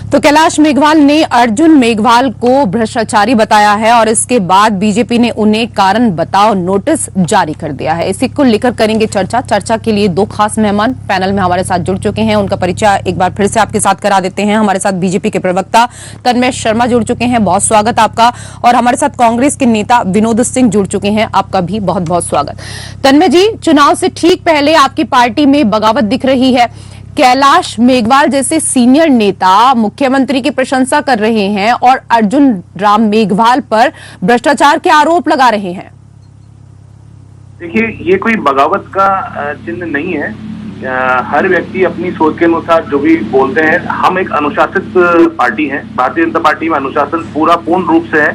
तो कैलाश मेघवाल ने अर्जुन मेघवाल को भ्रष्टाचारी बताया है और इसके बाद बीजेपी ने उन्हें कारण बताओ नोटिस जारी कर दिया है। इसी को लेकर करेंगे चर्चा के लिए दो खास मेहमान पैनल में हमारे साथ जुड़ चुके हैं। उनका परिचय एक बार फिर से आपके साथ करा देते हैं। हमारे साथ बीजेपी के प्रवक्ता तन्मय शर्मा जुड़ चुके हैं, बहुत स्वागत आपका। और हमारे साथ कांग्रेस के नेता विनोद सिंह जुड़ चुके हैं, आपका भी बहुत बहुत स्वागत। तन्मय जी, चुनाव से ठीक पहले आपकी पार्टी में बगावत दिख रही है। कैलाश मेघवाल जैसे सीनियर नेता मुख्यमंत्री की प्रशंसा कर रहे हैं और अर्जुन राम मेघवाल पर भ्रष्टाचार के आरोप लगा रहे हैं। देखिए, ये कोई बगावत का चिन्ह नहीं है। हर व्यक्ति अपनी सोच के अनुसार जो भी बोलते हैं। हम एक अनुशासित पार्टी है, भारतीय जनता पार्टी में अनुशासन पूर्ण रूप से है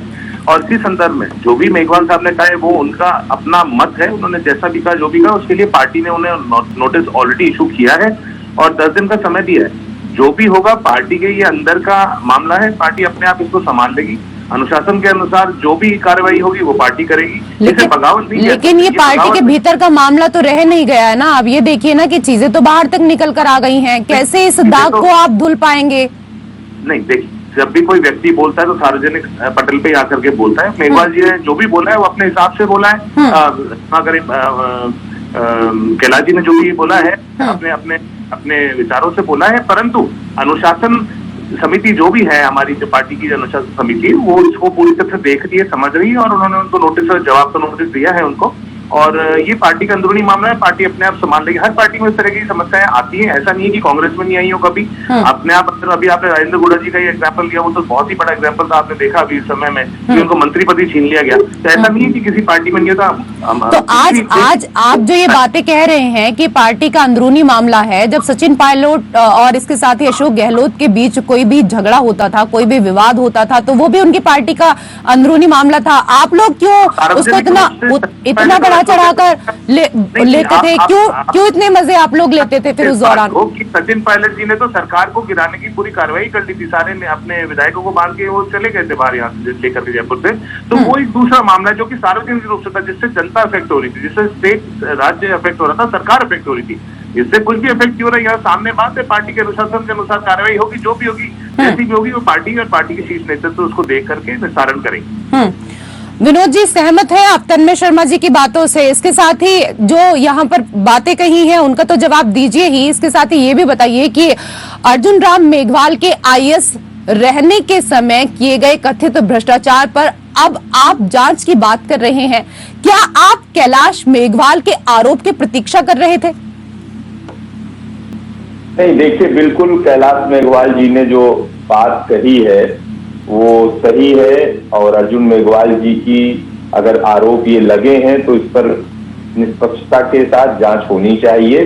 और इसी संदर्भ में जो भी मेघवाल साहब ने कहा है वो उनका अपना मत है। उन्होंने जैसा भी कहा, जो भी कहा, उसके लिए पार्टी ने उन्हें नोटिस ऑलरेडी इशू किया है और 10 दिन का समय दिया है। जो भी होगा पार्टी के ये अंदर का मामला है, पार्टी अपने आप इसको संभाल लेगी। अनुशासन के अनुसार जो भी कार्रवाई होगी वो पार्टी करेगी। लेकिन ये पार्टी के भीतर का मामला तो रह नहीं गया है ना। अब ये देखिए ना कि चीजें तो बाहर तक निकल कर आ गई हैं। कैसे इस दाग को आप धुल पाएंगे? नहीं, देखिए, जब भी कोई व्यक्ति बोलता है तो सार्वजनिक पटल पे आकर के बोलता है। मेघवाल जी ने जो भी बोला है वो अपने हिसाब से बोला है। अगर कैलाश जी ने जो भी बोला है अपने विचारों से बोला है, परंतु अनुशासन समिति जो भी है, हमारी जो पार्टी की अनुशासन समिति, वो इसको पूरी तरह से देख रही है, समझ रही है और उन्होंने उनको नोटिस और जवाब का नोटिस दिया है उनको। और ये पार्टी का अंदरूनी मामला है, पार्टी अपने आप संभाल लेगी। हर पार्टी में इस तरह की समस्याएं आती हैं, ऐसा नहीं है कि कांग्रेस में नहीं आई हो कभी। अपने आप अभी आपने राजेंद्र गुड़ा जी का ये एग्जाम्पल लिया, वो तो बहुत ही बड़ा एग्जाम्पल था, आपने देखा अभी इस समय में कि उनको मंत्री पद ही छीन लिया गया। तो ऐसा नहीं है कि किसी पार्टी में नहीं था। तो आज आप जो ये बातें कह रहे हैं कि पार्टी का अंदरूनी मामला है, जब सचिन पायलट और इसके साथ ही अशोक गहलोत के बीच कोई भी झगड़ा होता था, कोई भी विवाद होता था, तो वो भी उनकी पार्टी का अंदरूनी मामला था। आप लोग क्यों उसको इतना बढ़ा चढ़ाकर लेते थे? क्यों इतने मजे आप लोग लेते थे फिर उस दौरान? सचिन पायलट जी ने तो सरकार को गिराने की पूरी कार्रवाई कर ली थी। सारे ने अपने विधायकों को बांध के वो चले गए थे बाहर, यहाँ से लेकर के जयपुर से। तो वो एक दूसरा मामला जो कि सार्वजनिक रूप से था, जिससे जनता अफेक्ट हो रही थी, जिससे स्टेट राज्य अफेक्ट हो रहा था, सरकार अफेक्ट हो रही थी। इससे कुछ भी अफेक्ट क्यों रहा है, यहाँ सामने बात है। पार्टी के अनुशासन के अनुसार कार्रवाई होगी, जो भी होगी, जैसी भी होगी, वो पार्टी और पार्टी के शीर्ष नेतृत्व उसको देख करके निस्तारण करेंगे। विनोद जी, सहमत हैं आप तन्मय शर्मा जी की बातों से? इसके साथ ही जो यहाँ पर बातें कही हैं उनका तो जवाब दीजिए ही। इसके साथ ही ये भी बताइए कि अर्जुन राम मेघवाल के आईएएस रहने के समय किए गए कथित भ्रष्टाचार पर अब आप जांच की बात कर रहे हैं। क्या आप कैलाश मेघवाल के आरोप की प्रतीक्षा कर रहे थे? नहीं, देखिए, बिल्कुल कैलाश मेघवाल जी ने जो बात कही है वो सही है और अर्जुन मेघवाल जी की अगर आरोप ये लगे हैं तो इस पर निष्पक्षता के साथ जांच होनी चाहिए।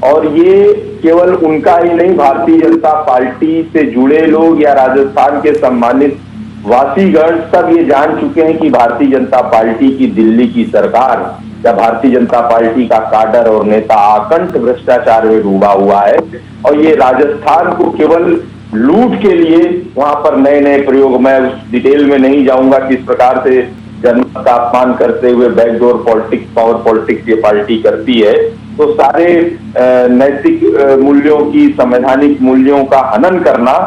और ये केवल उनका ही नहीं, भारतीय जनता पार्टी से जुड़े लोग या राजस्थान के सम्मानित वासीगण सब ये जान चुके हैं कि भारतीय जनता पार्टी की दिल्ली की सरकार या भारतीय जनता पार्टी का काडर और नेता आकंठ भ्रष्टाचार में डूबा हुआ है। और ये राजस्थान को केवल लूट के लिए वहां पर नए नए प्रयोग, मैं उस डिटेल में नहीं जाऊंगा किस प्रकार से जनता का अपमान करते हुए बैकडोर पॉलिटिक्स, पावर पॉलिटिक्स ये पार्टी करती है। तो सारे नैतिक मूल्यों की, संवैधानिक मूल्यों का हनन करना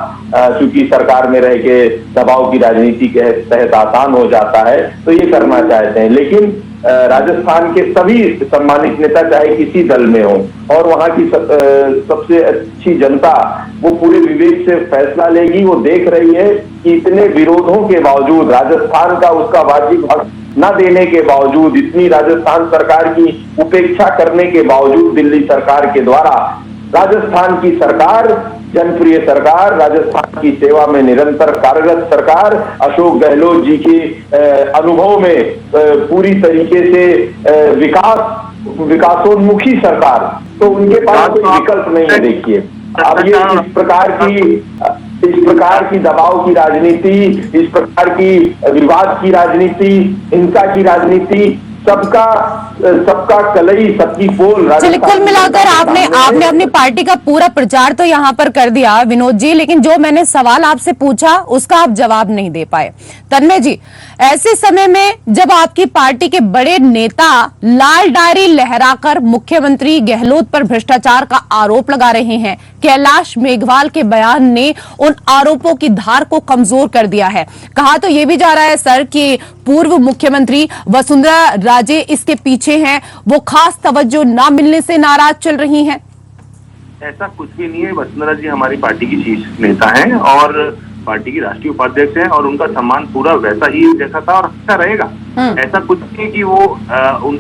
चूंकि सरकार में रह के दबाव की राजनीति के तहत आसान हो जाता है, तो ये करना चाहते हैं। लेकिन राजस्थान के सभी सम्मानित नेता चाहे किसी दल में हो और वहां की सबसे अच्छी जनता वो पूरे विवेक से फैसला लेगी। वो देख रही है कि इतने विरोधों के बावजूद, राजस्थान का उसका वाजिब हक न देने के बावजूद, इतनी राजस्थान सरकार की उपेक्षा करने के बावजूद दिल्ली सरकार के द्वारा राजस्थान की सरकार, जनप्रिय सरकार, राजस्थान की सेवा में निरंतर कार्यरत सरकार, अशोक गहलोत जी के अनुभव में पूरी तरीके से विकासोन्मुखी सरकार, तो उनके पास कोई विकल्प नहीं है। देखिए, अब ये इस प्रकार की दबाव की राजनीति, इस प्रकार की विवाद की राजनीति, हिंसा की राजनीति, सबका सबका कलई सबकी पोल। चलिए, कुल मिलाकर आपने अपनी पार्टी का पूरा प्रचार तो यहाँ पर कर दिया विनोद जी, लेकिन जो मैंने सवाल आपसे पूछा उसका आप जवाब नहीं दे पाए। तन्मय जी, ऐसे समय में जब आपकी पार्टी के बड़े नेता लाल डायरी लहराकर मुख्यमंत्री गहलोत पर भ्रष्टाचार का आरोप लगा रहे हैं, कैलाश मेघवाल के बयान ने उन आरोपों की धार को कमजोर कर दिया है। कहा तो यह भी जा रहा है सर कि पूर्व मुख्यमंत्री वसुंधरा राजे इसके पीछे हैं, वो खास तवज्जो ना मिलने से नाराज चल रही हैं। ऐसा कुछ भी नहीं है। वसुंधरा जी हमारी पार्टी की शीर्ष नेता हैं और पार्टी की राष्ट्रीय उपाध्यक्ष हैं और उनका सम्मान पूरा वैसा ही जैसा था और अच्छा रहेगा। ऐसा कुछ नहीं कि वो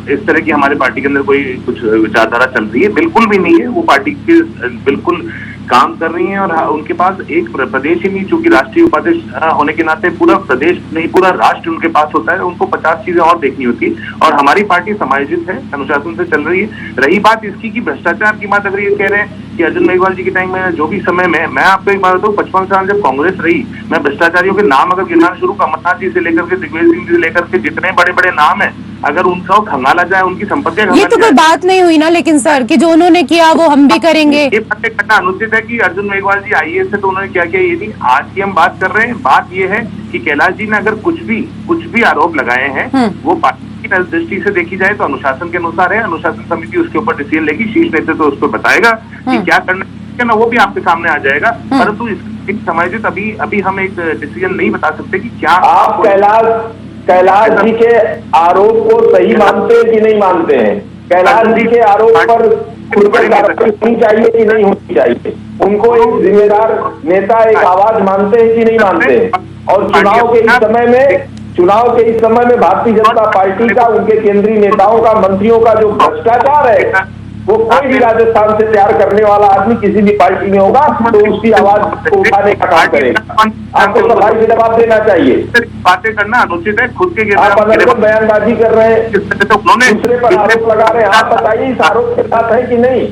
इस तरह की हमारे पार्टी के अंदर कोई कुछ विचारधारा चल रही है, बिल्कुल भी नहीं है। वो पार्टी के बिल्कुल काम कर रही हैं और उनके पास एक प्रदेश ही नहीं, चूंकि राष्ट्रीय उपाध्यक्ष होने के नाते पूरा प्रदेश नहीं पूरा राष्ट्र उनके पास होता है। उनको 50 चीजें और देखनी होती है और हमारी पार्टी समायोजित है, अनुशासन से चल रही है। रही बात इसकी कि भ्रष्टाचार की बात, अगर ये कह रहे हैं कि अर्जुन मेघवाल जी के टाइम में जो भी समय में, मैं आपको एक बात बताऊं, 55 साल जब कांग्रेस रही, मैं भ्रष्टाचारियों के नाम अगर गिनना शुरू, कमलनाथ जी से लेकर के दिग्विजय सिंह जी से लेकर के जितने बड़े बड़े नाम है, अगर उनका खंगाला जाए, उनकी संपत्ति, ये तो कोई बात नहीं हुई ना, लेकिन सर कि जो उन्होंने किया वो हम भी करेंगे। ये बातें करना अनुचित है कि अर्जुन मेघवाल जी आईएएस है तो उन्होंने क्या किया, ये नहीं। आज की हम बात कर रहे हैं, बात ये है कि कैलाश जी ने अगर कुछ भी आरोप लगाए हैं, वो पार्टी की दृष्टि से देखी जाए तो अनुशासन के अनुसार है। अनुशासन समिति उसके ऊपर डिसीजन लेगी, शीर्ष नेतृत्व तो उसको बताएगा कि क्या करना है ना, वो भी आपके सामने आ जाएगा। परंतु इस समायोजित अभी हम एक डिसीजन नहीं बता सकते कि क्या आप कैलाश जी के आरोप को सही मानते हैं कि नहीं मानते हैं? कैलाश जी के आरोप पर खुलकर कार्रवाई होनी चाहिए कि नहीं होनी चाहिए? उनको एक जिम्मेदार नेता, एक आवाज मानते हैं कि नहीं मानते हैं? और चुनाव के इस समय में भारतीय जनता पार्टी का, उनके केंद्रीय नेताओं का, मंत्रियों का जो भ्रष्टाचार है, वो कोई भी राजस्थान से प्यार करने वाला आदमी किसी भी पार्टी में होगा तो उसकी आवाज को उठाने का काम करेगा। आपको सफाई से जवाब देना चाहिए। बातें करना अनुचित है। खुद के आप अनर्गल बयानबाजी कर रहे हैं, दूसरे पर आरोप लगा रहे हैं। आप बताइए इस आरोप के साथ है कि नहीं?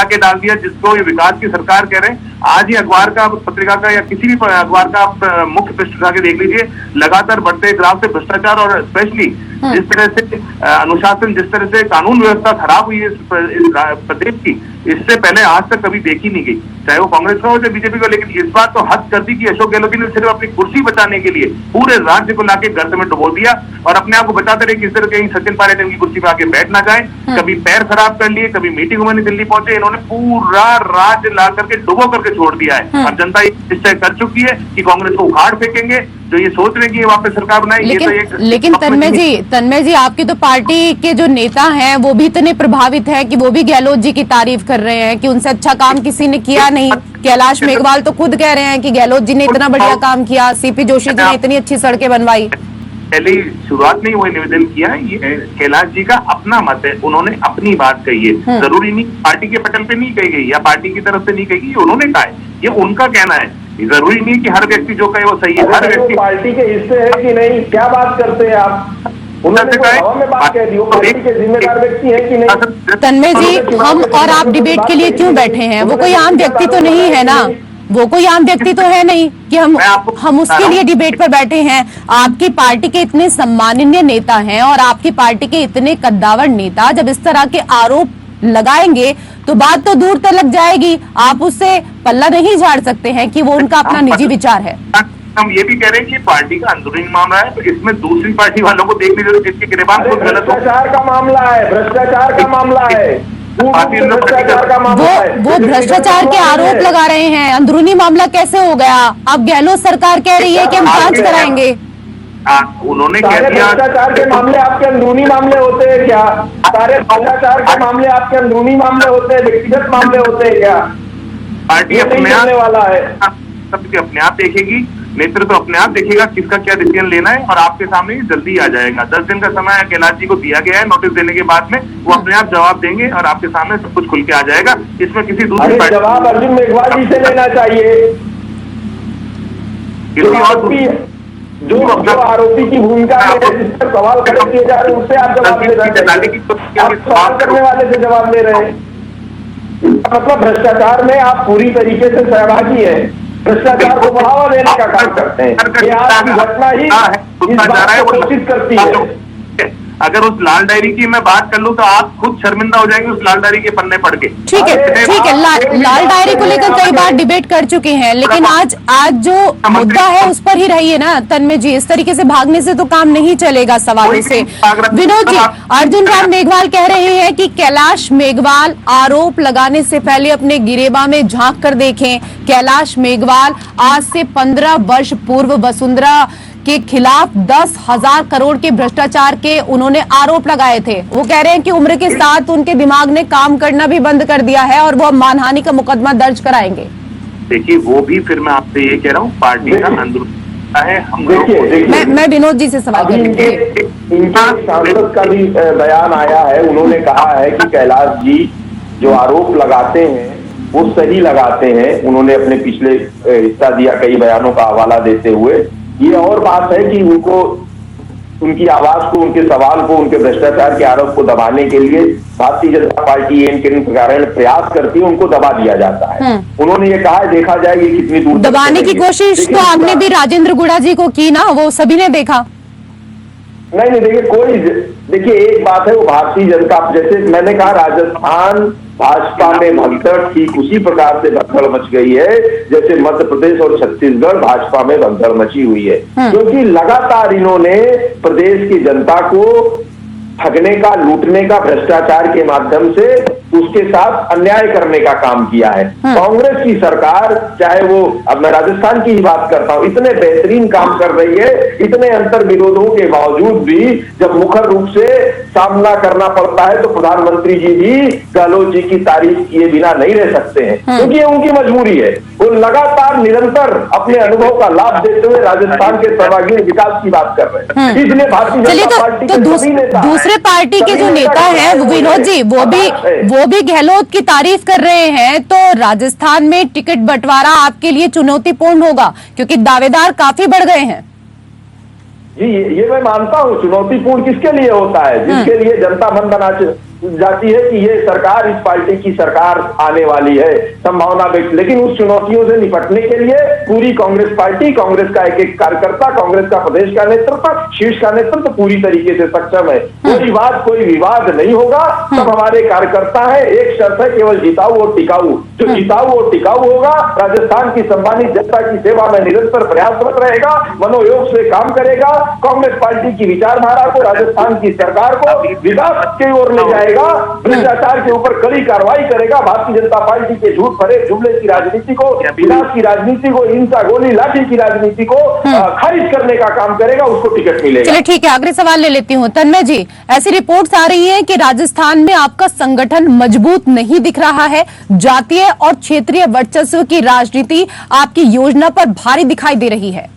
के डाल दिया जिसको ये विकास की सरकार कह रहे हैं। आज ही अखबार का, पत्रिका का या किसी भी अखबार का आप मुख्य पृष्ठ उठा के देख लीजिए, लगातार बढ़ते ग्राफ से भ्रष्टाचार और स्पेशली जिस तरह से अनुशासन, जिस तरह से कानून व्यवस्था खराब हुई है इस प्रदेश की, इससे पहले आज तक कभी देखी नहीं गई, चाहे वो कांग्रेस का हो चाहे बीजेपी का। लेकिन इस बार तो हद कर दी कि अशोक गहलोत ने सिर्फ अपनी कुर्सी बचाने के लिए पूरे राज्य को लाके गर्त में डुबो दिया और अपने आप को बचाते रहे कि इस तरह कहीं सचिन पायलट इनकी कुर्सी पे आके बैठ ना जाए। कभी पैर खराब कर लिए, कभी मीटिंग में दिल्ली पहुंचे, इन्होंने पूरा राज्य ला करके डुबो करके छोड़ दिया है। अब जनता निश्चय कर चुकी है कि कांग्रेस को उखाड़ फेंकेंगे। जो ये सोच रहे हैं कि वापस सरकार बनाएंगे, लेकिन तन्मय जी आपकी तो पार्टी के जो नेता हैं वो भी इतने प्रभावित है कि वो भी गहलोत जी की तारीफ कर रहे हैं कि उनसे अच्छा काम किसी ने किया नहीं। कैलाश मेघवाल तो खुद कह रहे हैं कि गहलोत जी ने इतना बढ़िया काम किया, सीपी जोशी जी ने इतनी अच्छी सड़कें बनवाई। पहले शुरुआत में वही निवेदन किया, ये कैलाश जी का अपना मत है, उन्होंने अपनी बात कही है। जरूरी नहीं पार्टी के पटल पे नहीं कही गई या पार्टी की तरफ से नहीं कही गई, उन्होंने कहा है, ये उनका कहना है। जरूरी नहीं कि हर व्यक्ति जो कहे वो सही है। हर व्यक्ति पार्टी के हिस्से है कि नहीं, क्या बात करते हैं आप? उन्होंने हवा में बात कह दी, वो पार्टी के जिम्मेदार व्यक्ति है कि नहीं? तन्मय जी, हम और आप डिबेट के लिए क्यों बैठे हैं? वो कोई आम व्यक्ति तो नहीं है ना, वो कोई आम व्यक्ति तो है नहीं कि हम उसके लिए डिबेट पर बैठे हैं। आपकी पार्टी के इतने सम्माननीय नेता हैं और आपकी पार्टी के इतने कद्दावर नेता जब इस तरह के आरोप लगाएंगे तो बात तो दूर तक लग जाएगी। आप उससे पल्ला नहीं झाड़ सकते हैं कि वो उनका अपना निजी विचार है। हम ये भी कह रहे हैं कि पार्टी का अंदरूनी मामला है, तो इसमें दूसरी पार्टी वालों को देखने जरूर जिसके गिरबान को गलत भ्रष्टाचार का मामला है, भ्रष्टाचार का मामला है, वो भ्रष्टाचार के आरोप लगा रहे हैं। अंदरूनी मामला कैसे हो गया? अब गहलोत सरकार कह रही है कि हम जांच कराएंगे। उन्होंने कह दिया भ्रष्टाचार के मामले आपके अंदरूनी मामले होते हैं क्या? सारे भ्रष्टाचार के मामले आपके अंदरूनी मामले होते हैं, व्यक्तिगत मामले होते हैं क्या? पार्टी अपने आप वाला है, सबके अपने आप देखेगी, नेतृत्व अपने आप देखेगा किसका क्या डिसीजन लेना है और आपके सामने जल्दी आ जाएगा। 10 दिन का समय कैलाश जी को दिया गया है, नोटिस देने के बाद में वो अपने आप जवाब देंगे और आपके सामने सब कुछ खुल के आ जाएगा। इसमें किसी दूसरी पार्टी जवाब अर्जुन मेघवाल जी से लेना चाहिए। जो आरोपी की भूमिका में जिस पर सवाल खड़े किए जा रहे हैं उससे आप जवाब ले रहे हैं, आप सवाल करने वाले से जवाब ले रहे हैं। मतलब भ्रष्टाचार में आप पूरी तरीके से सहभागी है, भ्रष्टाचार को बढ़ावा देने का काम करते हैं। ये आज की घटना ही इस बात को घोषित करती है। अगर उस लाल डायरी की मैं बात कर लूं तो आप खुद शर्मिंदा हो जाएंगे उस लाल डायरी के पन्ने पढ़ के। ठीक है, लाल डायरी को लेकर कई बार डिबेट कर चुके हैं, लेकिन आज जो मुद्दा है उस पर ही रहिए ना तन्मय जी। इस तरीके से भागने से तो काम नहीं चलेगा सवालों से। विनोद जी, अर्जुन राम मेघवाल कह रहे हैं कि कैलाश मेघवाल आरोप लगाने से पहले अपने गिरेबा में झांक कर देखें। कैलाश मेघवाल आज से 15 वर्ष पूर्व वसुंधरा के खिलाफ 10,000 करोड़ के भ्रष्टाचार के उन्होंने आरोप लगाए थे। वो कह रहे हैं कि उम्र के साथ उनके दिमाग ने काम करना भी बंद कर दिया है और वो अब मानहानि का मुकदमा दर्ज कराएंगे। देखिए, वो भी फिर मैं आपसे ये कह रहा हूँ पार्टी का अंदरूनी है। हम मैं विनोद जी से सवाल इनके सांसद का भी बयान आया है। उन्होंने कहा है कि कैलाश जी जो आरोप लगाते हैं वो सही लगाते हैं। उन्होंने अपने पिछले हिस्सा दिया कई बयानों का हवाला देते हुए। ये और बात है कि उनको उनकी आवाज को, उनके सवाल को, उनके भ्रष्टाचार के आरोप को दबाने के लिए भारतीय जनता पार्टी इन प्रकार प्रयास करती है, उनको दबा दिया जाता है। उन्होंने ये कहा है, देखा जाएगी कितनी दूर दबाने की कोशिश तो आपने भी राजेंद्र गुड़ा जी को की ना, वो सभी ने देखा। नहीं, देखिए एक बात है वो भारतीय जनता, जैसे मैंने कहा राजस्थान भाजपा में भगदड़ ठीक उसी प्रकार से भगदड़ मच गई है जैसे मध्य प्रदेश और छत्तीसगढ़ भाजपा में भगदड़ मची हुई है। क्योंकि लगातार इन्होंने प्रदेश की जनता को ठगने का, लूटने का, भ्रष्टाचार के माध्यम से उसके साथ अन्याय करने का काम किया है। कांग्रेस की सरकार, चाहे वो, अब मैं राजस्थान की ही बात करता हूं, इतने बेहतरीन काम कर रही है। इतने अंतर विरोधों के बावजूद भी जब मुखर रूप से सामना करना पड़ता है तो प्रधानमंत्री जी भी गहलोत जी की तारीफ किए बिना नहीं रह सकते हैं, क्योंकि ये उनकी मजबूरी है। वो लगातार निरंतर अपने अनुभव का लाभ देते हुए राजस्थान के सर्वांगीण विकास की बात कर रहे हैं। इसलिए भारतीय जनता पार्टी के दूसरे पार्टी के जो नेता है विनोद जी, वो भी गहलोत की तारीफ कर रहे हैं, तो राजस्थान में टिकट बंटवारा आपके लिए चुनौतीपूर्ण होगा क्योंकि दावेदार काफी बढ़ गए हैं। जी, ये मैं मानता हूँ। चुनौतीपूर्ण किसके लिए होता है? जिसके लिए जनता मन बना जाती है कि ये सरकार, इस पार्टी की सरकार आने वाली है, संभावना व्यक्त। लेकिन उस चुनौतियों से निपटने के लिए पूरी कांग्रेस पार्टी, कांग्रेस का एक एक कार्यकर्ता, कांग्रेस का प्रदेश का नेतृत्व, शीर्ष का नेतृत्व पूरी तरीके से सक्षम है। कोई विवाद नहीं होगा। सब हमारे कार्यकर्ता है। एक शर्त है, केवल जिताऊ और टिकाऊ। जो जिताऊ और टिकाऊ होगा, राजस्थान की सम्मानित जनता की सेवा में निरंतर प्रयासरत रहेगा, मनोयोग से काम करेगा, कांग्रेस पार्टी की विचारधारा को, राजस्थान की सरकार को विकास की ओर ले जाएगा, भ्रष्टाचार के ऊपर कड़ी कार्रवाई करेगा। भारतीय जनता पार्टी के झूठ भरे जुमले की राजनीति को, विनाश की राजनीति को, हिंसा, गोली, लाठी की राजनीति को खारिज करने का काम करेगा। उसको टिकट मिलेगा। चलिए ठीक है, अगले सवाल ले लेती हूँ। तन्मय जी, ऐसी रिपोर्ट्स आ रही है कि राजस्थान में आपका संगठन मजबूत नहीं दिख रहा है। जातीय और क्षेत्रीय वर्चस्व की राजनीति आपकी योजना पर भारी दिखाई दे रही है।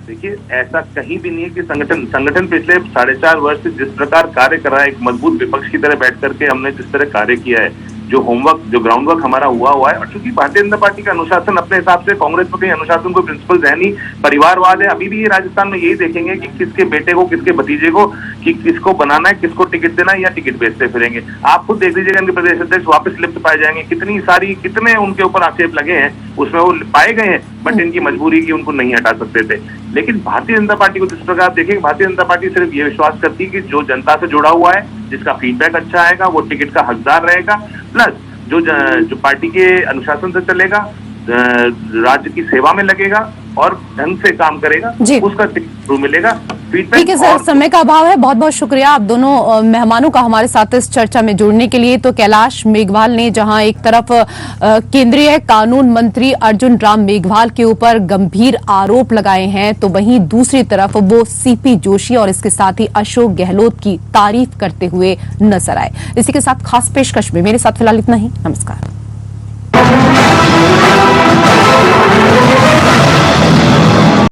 देखिए, ऐसा कहीं भी नहीं है कि संगठन पिछले 4.5 वर्ष से जिस प्रकार कार्य कर रहा है, एक मजबूत विपक्ष की तरह बैठ करके हमने जिस तरह कार्य किया है, जो होमवर्क, जो ग्राउंड वर्क हमारा हुआ है। और चूंकि भारतीय जनता पार्टी का अनुशासन अपने हिसाब से, कांग्रेस में कहीं अनुशासन को प्रिंसिपल है नहीं, परिवारवाद है। अभी भी ये राजस्थान में यही देखेंगे कि किसके बेटे को, किसके भतीजे को, कि किसको बनाना है, किसको टिकट देना है, या टिकट बेचते फिरेंगे। आप खुद देख लीजिएगा, इनके प्रदेश अध्यक्ष वापस लिप्त पाए जाएंगे। कितने उनके ऊपर आक्षेप लगे हैं, उसमें वो पाए गए हैं, बट इनकी मजबूरी की उनको नहीं हटा सकते थे। लेकिन भारतीय जनता पार्टी को जिस प्रकार आप देखेंगे, भारतीय जनता पार्टी सिर्फ ये विश्वास करती है कि जो जनता से जुड़ा हुआ है, जिसका फीडबैक अच्छा आएगा, वो टिकट का हकदार रहेगा। प्लस जो पार्टी के अनुशासन से चलेगा, राज्य की सेवा में लगेगा और ढंग से काम करेगा, उसका टिकट मिलेगा। ठीक है सर, समय का अभाव है। बहुत बहुत शुक्रिया आप दोनों मेहमानों का हमारे साथ इस चर्चा में जुड़ने के लिए। तो कैलाश मेघवाल ने जहां एक तरफ केंद्रीय कानून मंत्री अर्जुन राम मेघवाल के ऊपर गंभीर आरोप लगाए हैं, तो वहीं दूसरी तरफ वो सीपी जोशी और इसके साथ ही अशोक गहलोत की तारीफ करते हुए नजर आए। इसी के साथ खास पेशकश में मेरे साथ फिलहाल इतना ही। नमस्कार।